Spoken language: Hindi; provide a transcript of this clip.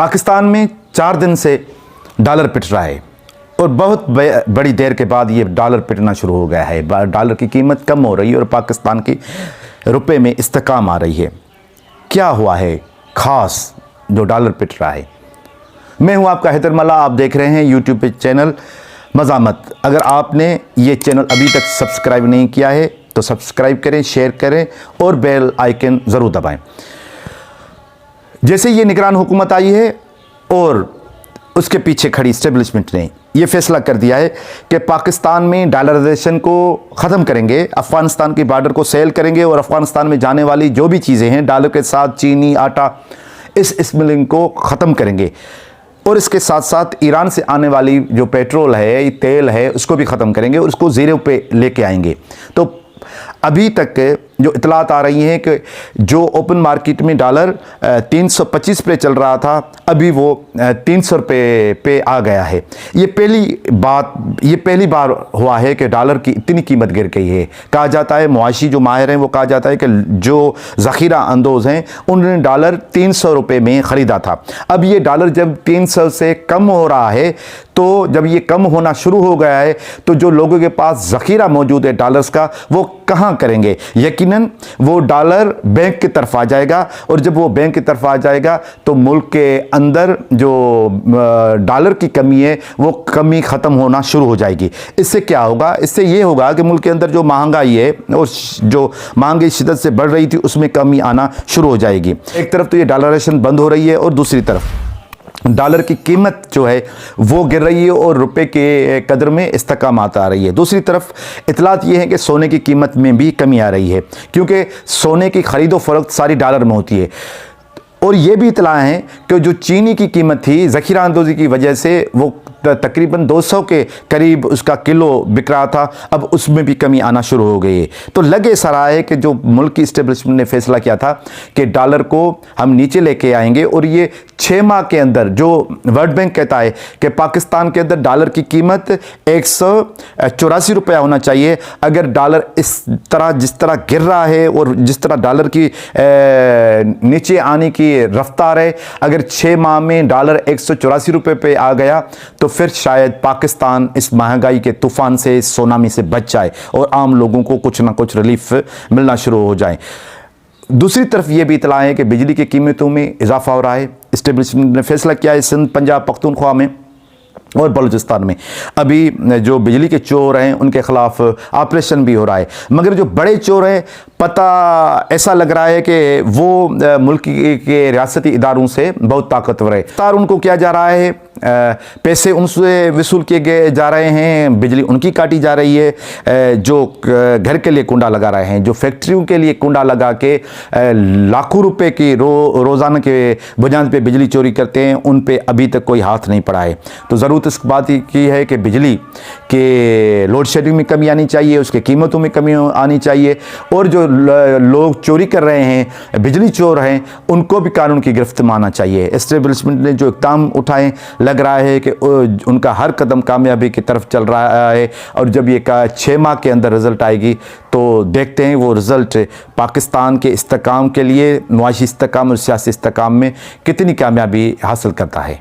पाकिस्तान में 4 दिन से डॉलर पिट रहा है और बहुत बड़ी देर के बाद ये डॉलर पिटना शुरू हो गया है। डॉलर की कीमत कम हो रही है और पाकिस्तान की रुपए में इस्तेकाम आ रही है। क्या हुआ है ख़ास जो डॉलर पिट रहा है? मैं हूं आपका हैदर मल्ला, आप देख रहे हैं यूट्यूब पे चैनल मज़ामत। अगर आपने ये चैनल अभी तक सब्सक्राइब नहीं किया है तो सब्सक्राइब करें, शेयर करें और बेल आइकन ज़रूर दबाएं। जैसे ये निगरान हुकूमत आई है और उसके पीछे खड़ी इस्टेब्लिशमेंट ने यह फैसला कर दिया है कि पाकिस्तान में डॉलराइजेशन को ख़त्म करेंगे, अफ़गानिस्तान की बॉर्डर को सेल करेंगे और अफ़गानिस्तान में जाने वाली जो भी चीज़ें हैं डॉलर के साथ, चीनी, आटा, इस स्मगलिंग को ख़त्म करेंगे और इसके साथ साथ ईरान से आने वाली जो पेट्रोल है, तेल है, उसको भी ख़त्म करेंगे और उसको ज़ीरो पे लेके आएंगे। तो अभी तक जो इतलात आ रही हैं कि जो ओपन मार्केट में डॉलर 325 पे चल रहा था, अभी वो 300 रुपये पे आ गया है। ये पहली बार हुआ है कि डॉलर की इतनी कीमत गिर गई है। कहा जाता है, मुआशी जो माहिर हैं वो कहा जाता है कि जो ज़ख़ीरा अंदोज़ हैं उन्होंने डॉलर 300 रुपये में ख़रीदा था। अब ये डॉलर जब 300 से कम हो रहा है, तो जब ये कम होना शुरू हो गया है तो जो लोगों के पास ज़ख़ीरा मौजूद है डॉलर्स का, वो कहाँ करेंगे? यकीनन वो डॉलर बैंक की तरफ आ जाएगा और जब वो बैंक की तरफ आ जाएगा तो मुल्क के अंदर जो डॉलर की कमी है वो कमी ख़त्म होना शुरू हो जाएगी। इससे क्या होगा? इससे ये होगा कि मुल्क के अंदर जो महंगाई है और जो महंगाई शिद्दत से बढ़ रही थी उसमें कमी आना शुरू हो जाएगी। एक तरफ तो ये डॉलराइजेशन बंद हो रही है और दूसरी तरफ डॉलर की कीमत जो है वो गिर रही है और रुपए के कदर में इस्तेकामात आ रही है। दूसरी तरफ इतलात ये है कि सोने की कीमत में भी कमी आ रही है, क्योंकि सोने की ख़रीदो फरोख्त सारी डॉलर में होती है। और ये भी इतला है कि जो चीनी की कीमत थी ज़ख़ीरा अंदोज़ी की वजह से वो तकरीबन 200 के करीब उसका किलो बिक रहा था, अब उसमें भी कमी आना शुरू हो गई है। तो लगे ऐसा रहा है कि जो मुल्क की इस्टेब्लिशमेंट ने फैसला किया था कि डॉलर को हम नीचे लेके आएंगे और ये 6 माह के अंदर, जो वर्ल्ड बैंक कहता है कि पाकिस्तान के अंदर डॉलर की कीमत 184 रुपया होना चाहिए। अगर डॉलर इस तरह जिस तरह गिर रहा है और जिस तरह डॉलर की नीचे आने की रफ्तार है, अगर 6 माह में डॉलर 184 रुपये पे आ गया तो फिर शायद पाकिस्तान इस महंगाई के तूफान से, इस सुनामी से बच जाए और आम लोगों को कुछ ना कुछ रिलीफ मिलना शुरू हो जाए। दूसरी तरफ ये भी इतला है कि बिजली की कीमतों में इजाफा हो रहा है। इस्टेब्लिशमेंट ने फैसला किया है सिंध, पंजाब, पख्तूनख्वा में और बलूचिस्तान में अभी जो बिजली के चोर हैं उनके ख़िलाफ़ ऑपरेशन भी हो रहा है। मगर जो बड़े चोर हैं, पता ऐसा लग रहा है कि वो मुल्क के रियासती इदारों से बहुत ताकतवर है। तार उनको किया जा रहा है, पैसे उनसे वसूल किए गए जा रहे हैं, बिजली उनकी काटी जा रही है। जो घर के लिए कुंडा लगा रहे हैं, जो फैक्ट्रियों के लिए कुंडा लगा के लाखों रुपए की रोज़ाना के बुनियाद पे बिजली चोरी करते हैं, उन पे अभी तक कोई हाथ नहीं पड़ा है। तो ज़रूरत इस बात की है कि बिजली के लोड शेडिंग में कमी आनी चाहिए, उसके कीमतों में कमी आनी चाहिए और जो लोग चोरी कर रहे हैं, बिजली चोर हैं, उनको भी कानून की गिरफ्त में आना चाहिए। एस्टेब्लिशमेंट ने जो इक़दाम उठाए, लग रहा है कि उनका हर कदम कामयाबी की तरफ चल रहा है और जब ये 6 माह के अंदर रिज़ल्ट आएगी तो देखते हैं वो रिज़ल्ट पाकिस्तान के इस्तेकाम के लिए, मुआशी इस्तेकाम और सियासी इस्तेकाम में कितनी कामयाबी हासिल करता है।